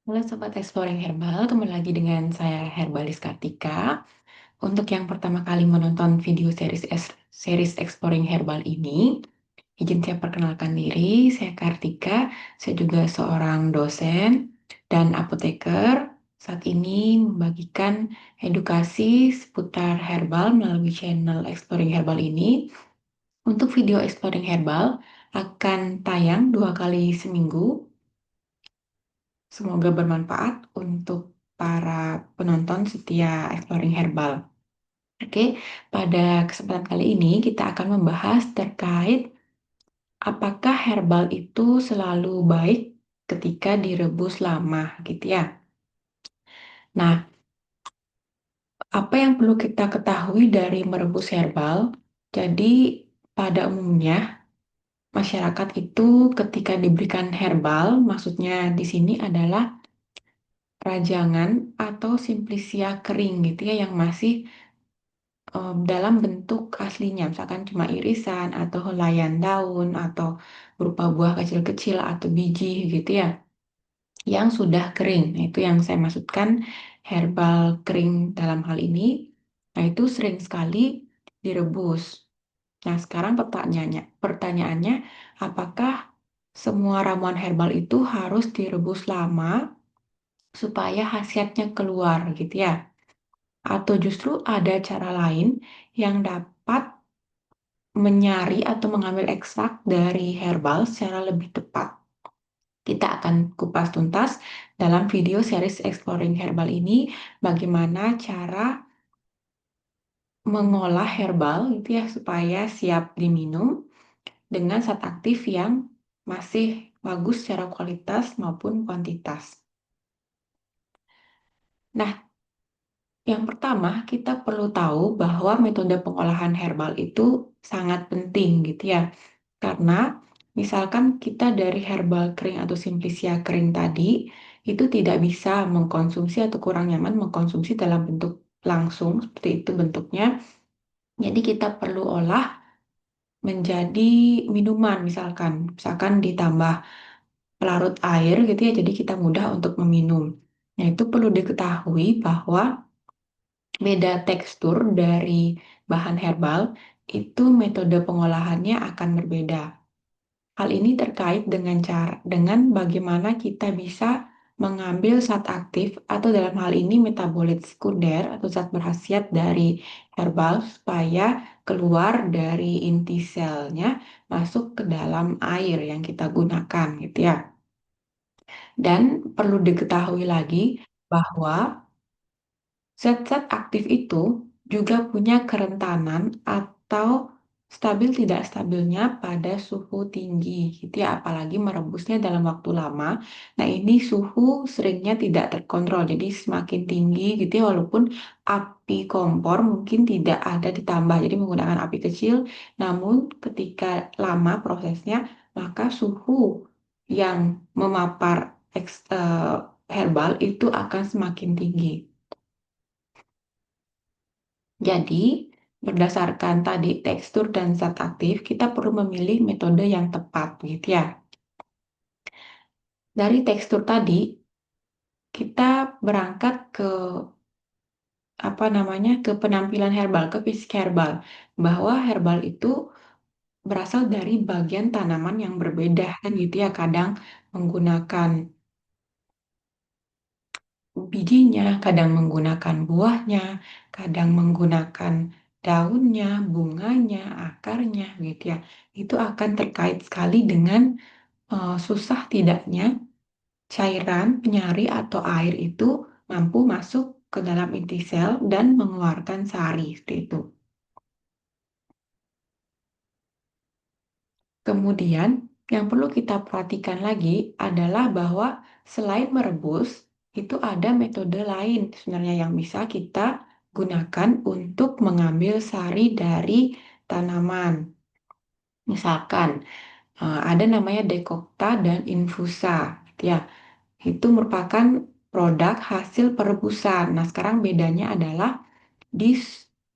Halo Sobat Exploring Herbal, kembali lagi dengan saya Herbalis Kartika. Untuk yang pertama kali menonton video series Exploring Herbal ini, izin saya perkenalkan diri, saya Kartika, saya juga seorang dosen dan apoteker. Saat ini membagikan edukasi seputar herbal melalui channel Exploring Herbal ini. Untuk video Exploring Herbal akan tayang 2 kali seminggu. Semoga bermanfaat untuk para penonton setia Exploring Herbal. Oke, pada kesempatan kali ini kita akan membahas terkait apakah herbal itu selalu baik ketika direbus lama, gitu ya. Nah, apa yang perlu kita ketahui dari merebus herbal? Jadi, pada umumnya masyarakat itu ketika diberikan herbal, maksudnya di sini adalah rajangan atau simplisia kering gitu ya yang masih dalam bentuk aslinya, misalkan cuma irisan atau helaian daun atau berupa buah kecil-kecil atau biji gitu ya, yang sudah kering. Nah, itu yang saya maksudkan herbal kering dalam hal ini. Nah, itu sering sekali direbus. Nah, sekarang pertanyaannya, apakah semua ramuan herbal itu harus direbus lama supaya khasiatnya keluar gitu ya? Atau justru ada cara lain yang dapat menyari atau mengambil ekstrak dari herbal secara lebih tepat. Kita akan kupas tuntas dalam video series Exploring Herbal ini bagaimana cara mengolah herbal gitu ya supaya siap diminum dengan zat aktif yang masih bagus secara kualitas maupun kuantitas. Nah, yang pertama, kita perlu tahu bahwa metode pengolahan herbal itu sangat penting gitu ya. Karena misalkan kita dari herbal kering atau simplicia kering tadi itu tidak bisa mengkonsumsi atau kurang nyaman mengkonsumsi dalam bentuk langsung seperti itu bentuknya. Jadi kita perlu olah menjadi minuman misalkan ditambah pelarut air gitu ya. Jadi kita mudah untuk meminum. Nah, itu perlu diketahui bahwa beda tekstur dari bahan herbal itu metode pengolahannya akan berbeda. Hal ini terkait dengan bagaimana kita bisa mengambil zat aktif atau dalam hal ini metabolit sekunder atau zat berkhasiat dari herbal supaya keluar dari inti selnya masuk ke dalam air yang kita gunakan gitu ya. Dan perlu diketahui lagi bahwa zat-zat aktif itu juga punya kerentanan atau stabil tidak stabilnya pada suhu tinggi gitu ya, apalagi merebusnya dalam waktu lama. Nah, ini suhu seringnya tidak terkontrol, jadi semakin tinggi gitu ya, walaupun api kompor mungkin tidak ada ditambah, jadi menggunakan api kecil, namun ketika lama prosesnya, maka suhu yang memapar herbal itu akan semakin tinggi. Jadi, berdasarkan tadi tekstur dan zat aktif, kita perlu memilih metode yang tepat, gitu ya. Dari tekstur tadi, kita berangkat ke apa namanya, ke penampilan herbal, ke fisik herbal, bahwa herbal itu berasal dari bagian tanaman yang berbeda, kan gitu ya. Kadang menggunakan bijinya, kadang menggunakan buahnya, kadang menggunakan daunnya, bunganya, akarnya, gitu ya. Itu akan terkait sekali dengan susah tidaknya cairan penyari atau air itu mampu masuk ke dalam inti sel dan mengeluarkan sari seperti itu. Kemudian, yang perlu kita perhatikan lagi adalah bahwa selain merebus, itu ada metode lain sebenarnya yang bisa kita gunakan untuk mengambil sari dari tanaman. Misalkan, ada namanya dekokta dan infusa, gitu ya. Itu merupakan produk hasil perebusan. Nah, sekarang bedanya adalah di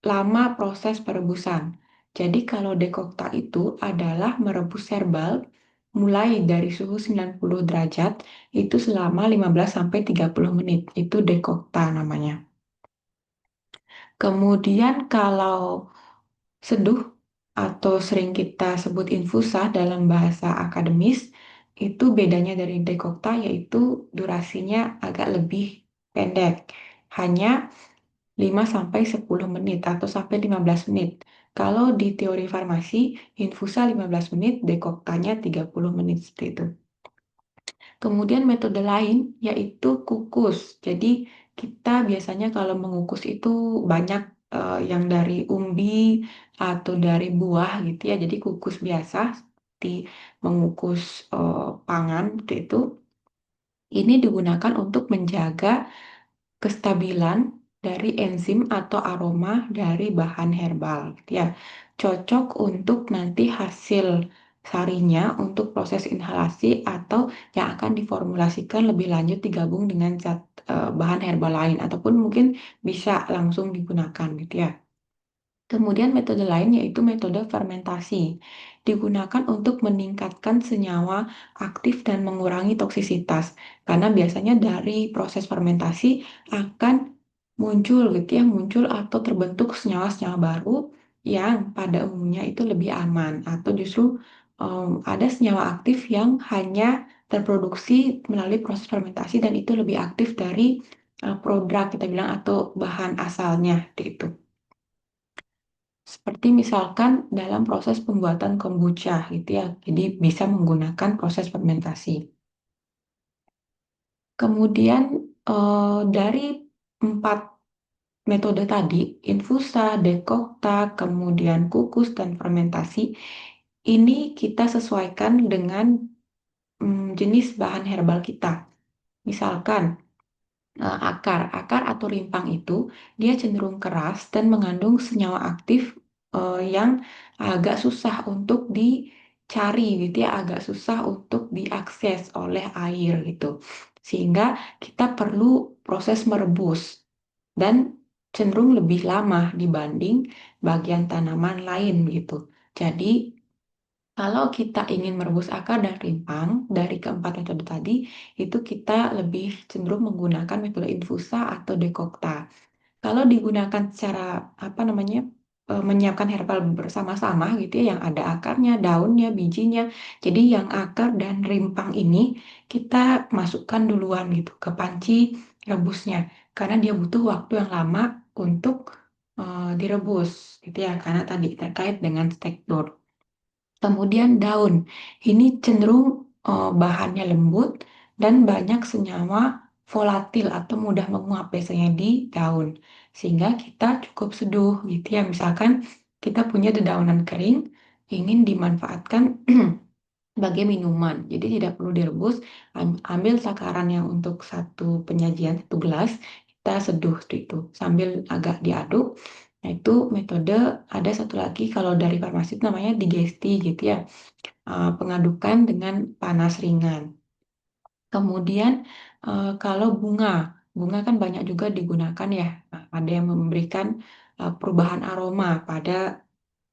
lama proses perebusan. Jadi kalau dekokta itu adalah merebus herbal mulai dari suhu 90 derajat itu selama 15 sampai 30 menit. Itu dekokta namanya. Kemudian kalau seduh atau sering kita sebut infusa dalam bahasa akademis, itu bedanya dari dekokta yaitu durasinya agak lebih pendek. Hanya 5 sampai 10 menit atau sampai 15 menit. Kalau di teori farmasi, infusa 15 menit, dekoktanya 30 menit seperti itu. Kemudian metode lain yaitu kukus. Jadi kita biasanya kalau mengukus itu banyak yang dari umbi atau dari buah gitu ya. Jadi kukus biasa seperti mengukus pangan seperti itu. Ini digunakan untuk menjaga kestabilan dari enzim atau aroma dari bahan herbal gitu ya. Cocok untuk nanti hasil sarinya untuk proses inhalasi atau yang akan diformulasikan lebih lanjut digabung dengan bahan herbal lain ataupun mungkin bisa langsung digunakan gitu ya. Kemudian metode lain yaitu metode fermentasi. Digunakan untuk meningkatkan senyawa aktif dan mengurangi toksisitas. Karena biasanya dari proses fermentasi akan muncul gitu ya, muncul atau terbentuk senyawa-senyawa baru yang pada umumnya itu lebih aman atau justru ada senyawa aktif yang hanya terproduksi melalui proses fermentasi dan itu lebih aktif dari produk kita bilang atau bahan asalnya gitu. Seperti misalkan dalam proses pembuatan kombucha gitu ya. Jadi bisa menggunakan proses fermentasi. Kemudian dari empat metode tadi, infusa, dekokta, kemudian kukus dan fermentasi, ini kita sesuaikan dengan jenis bahan herbal kita. Misalkan akar atau rimpang itu dia cenderung keras dan mengandung senyawa aktif yang agak susah untuk dicari gitu ya, agak susah untuk diakses oleh air gitu. Sehingga kita perlu proses merebus dan cenderung lebih lama dibanding bagian tanaman lain gitu. Jadi kalau kita ingin merebus akar dan rimpang dari keempat metode tadi, itu kita lebih cenderung menggunakan metode infusa atau dekokta. Kalau digunakan secara apa namanya menyiapkan herbal bersama-sama gitu ya, yang ada akarnya, daunnya, bijinya. Jadi yang akar dan rimpang ini kita masukkan duluan gitu ke panci rebusnya, karena dia butuh waktu yang lama untuk direbus gitu ya, karena tadi terkait dengan tekstur. Kemudian daun, ini cenderung bahannya lembut dan banyak senyawa volatil atau mudah menguap biasanya di daun. Sehingga kita cukup seduh gitu ya. Misalkan kita punya dedaunan kering, ingin dimanfaatkan sebagai minuman. Jadi tidak perlu direbus, ambil takaran yang untuk satu penyajian, satu gelas, kita seduh seperti itu sambil agak diaduk. Nah, itu metode ada satu lagi kalau dari farmasi itu namanya digesti gitu ya, pengadukan dengan panas ringan. Kemudian kalau bunga kan banyak juga digunakan ya. Nah, ada yang memberikan perubahan aroma pada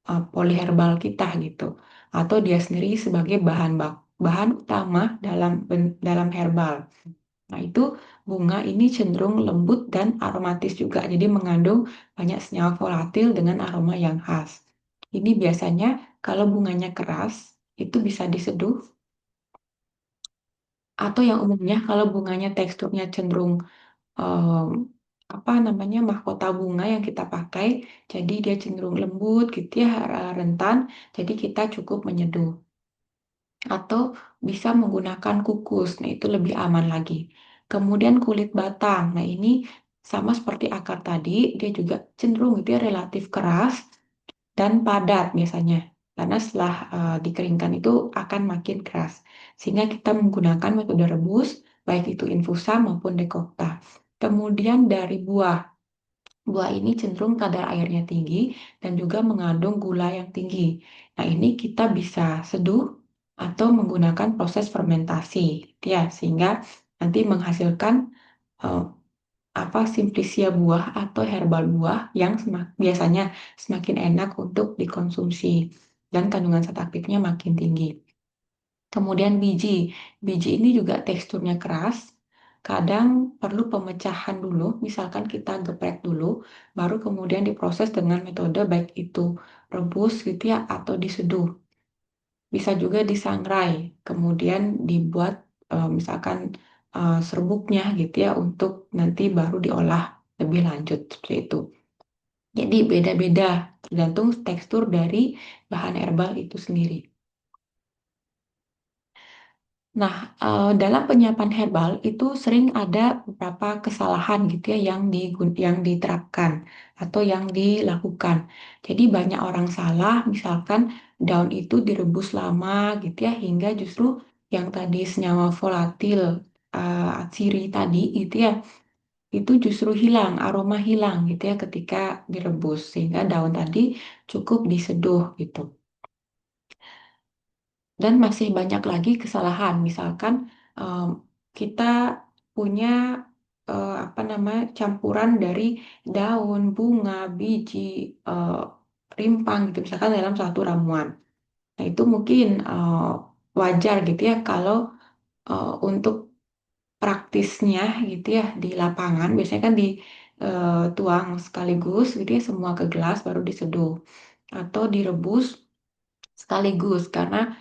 poliherbal kita gitu, atau dia sendiri sebagai bahan utama dalam herbal. Nah, itu bunga ini cenderung lembut dan aromatis juga. Jadi mengandung banyak senyawa volatil dengan aroma yang khas. Ini biasanya kalau bunganya keras, itu bisa diseduh. Atau yang umumnya kalau bunganya teksturnya cenderung em, apa namanya mahkota bunga yang kita pakai, jadi dia cenderung lembut gitu ya, rentan. Jadi kita cukup menyeduh atau bisa menggunakan kukus. Nah, itu lebih aman lagi. Kemudian kulit batang. Nah, ini sama seperti akar tadi, dia juga cenderung itu ya relatif keras dan padat biasanya. Karena setelah dikeringkan itu akan makin keras. Sehingga kita menggunakan metode rebus, baik itu infusa maupun dekokta. Kemudian dari buah. Buah ini cenderung kadar airnya tinggi dan juga mengandung gula yang tinggi. Nah, ini kita bisa seduh atau menggunakan proses fermentasi, ya, sehingga nanti menghasilkan eh, apa simplisia buah atau herbal buah yang biasanya semakin enak untuk dikonsumsi dan kandungan zat aktifnya makin tinggi. Kemudian biji. Biji ini juga teksturnya keras. Kadang perlu pemecahan dulu, misalkan kita geprek dulu, baru kemudian diproses dengan metode baik itu rebus gitu ya atau diseduh. Bisa juga disangrai, kemudian dibuat misalkan serbuknya gitu ya untuk nanti baru diolah lebih lanjut seperti itu. Jadi beda-beda tergantung tekstur dari bahan herbal itu sendiri. Nah, dalam penyiapan herbal itu sering ada beberapa kesalahan gitu ya yang diterapkan atau yang dilakukan. Jadi banyak orang salah, misalkan daun itu direbus lama gitu ya hingga justru yang tadi senyawa volatil atsiri tadi itu ya itu justru hilang, aroma hilang gitu ya ketika direbus sehingga daun tadi cukup diseduh gitu. Dan masih banyak lagi kesalahan, misalkan em, kita punya apa namanya campuran dari daun, bunga, biji, eh, rimpang gitu, misalkan dalam satu ramuan. Nah itu mungkin wajar gitu ya kalau untuk praktisnya gitu ya di lapangan biasanya kan dituang sekaligus gitu ya semua ke gelas baru diseduh atau direbus sekaligus karena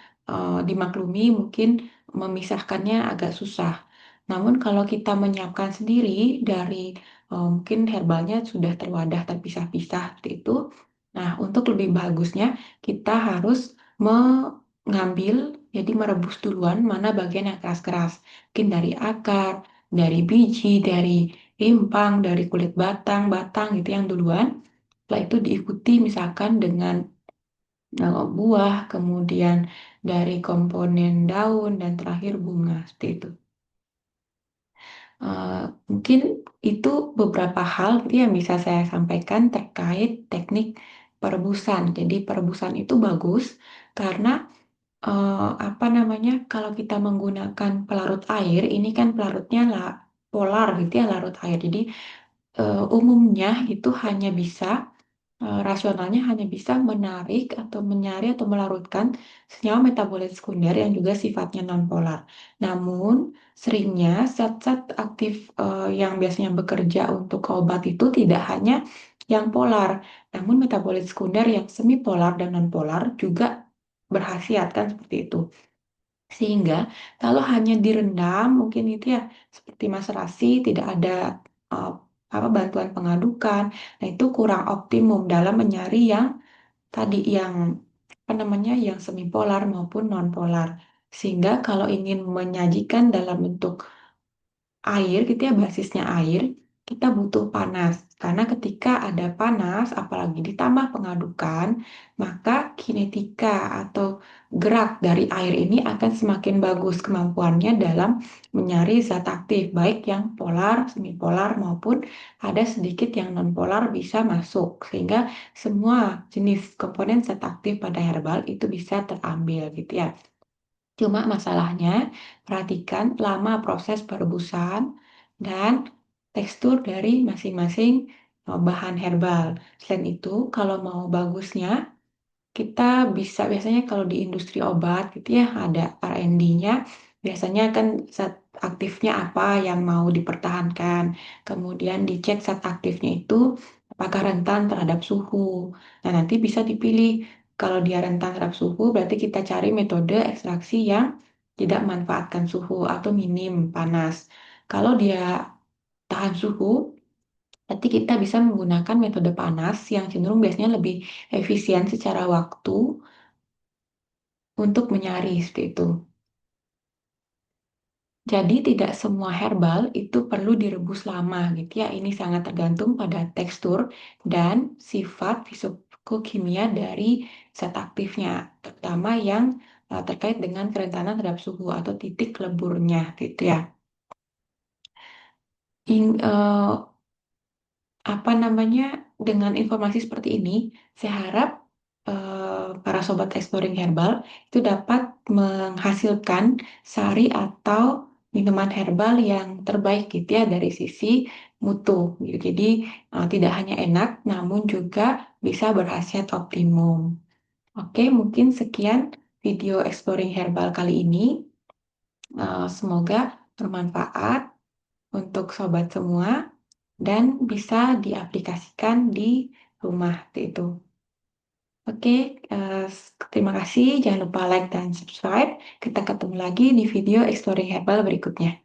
dimaklumi mungkin memisahkannya agak susah. Namun kalau kita menyiapkan sendiri dari mungkin herbalnya sudah terwadah terpisah-pisah seperti itu. Nah, untuk lebih bagusnya kita harus mengambil jadi merebus duluan mana bagian yang keras-keras. Mungkin dari akar, dari biji, dari rimpang, dari kulit batang gitu yang duluan. Setelah itu diikuti misalkan dengan buah, kemudian dari komponen daun, dan terakhir bunga, seperti itu. Eh, Mungkin itu beberapa hal gitu yang bisa saya sampaikan terkait teknik perebusan. Jadi perebusan itu bagus karena apa namanya, kalau kita menggunakan pelarut air, ini kan pelarutnya lah polar gitu ya, larut air. Jadi umumnya itu hanya bisa rasionalnya hanya bisa menarik atau menyaring atau melarutkan senyawa metabolit sekunder yang juga sifatnya nonpolar. Namun, seringnya zat-zat aktif yang biasanya bekerja untuk obat itu tidak hanya yang polar, namun metabolit sekunder yang semipolar dan nonpolar juga berkhasiat kan seperti itu. Sehingga kalau hanya direndam mungkin itu ya seperti Mas Rasi tidak ada eh, apa bantuan pengadukan. Nah, itu kurang optimum dalam mencari yang tadi yang apa namanya yang semipolar maupun nonpolar. Sehingga kalau ingin menyajikan dalam bentuk air gitu ya basisnya air kita butuh panas karena ketika ada panas apalagi ditambah pengadukan maka kinetika atau gerak dari air ini akan semakin bagus kemampuannya dalam menyaring zat aktif baik yang polar, semipolar maupun ada sedikit yang nonpolar bisa masuk sehingga semua jenis komponen zat aktif pada herbal itu bisa terambil gitu ya. Cuma masalahnya, perhatikan lama proses perebusan dan tekstur dari masing-masing bahan herbal. Selain itu, kalau mau bagusnya, kita bisa biasanya kalau di industri obat gitu ya ada R&D-nya biasanya kan zat aktifnya apa yang mau dipertahankan kemudian dicek zat aktifnya itu apakah rentan terhadap suhu. Nah nanti bisa dipilih kalau dia rentan terhadap suhu berarti kita cari metode ekstraksi yang tidak memanfaatkan suhu atau minim panas. Kalau dia tahan suhu berarti kita bisa menggunakan metode panas yang cenderung biasanya lebih efisien secara waktu untuk menyaring seperti itu. Jadi tidak semua herbal itu perlu direbus lama gitu ya. Ini sangat tergantung pada tekstur dan sifat fisikokimia dari zat aktifnya, terutama yang terkait dengan kerentanan terhadap suhu atau titik leburnya gitu ya. Apa namanya dengan informasi seperti ini, saya harap para sobat exploring herbal itu dapat menghasilkan sari atau minuman herbal yang terbaik gitu ya dari sisi mutu. Gitu. Jadi tidak hanya enak, namun juga bisa berkhasiat optimum. Oke, mungkin sekian video exploring herbal kali ini. Semoga bermanfaat untuk sobat semua dan bisa diaplikasikan di rumah itu. Oke, terima kasih. Jangan lupa like dan subscribe. Kita ketemu lagi di video exploring herbal berikutnya.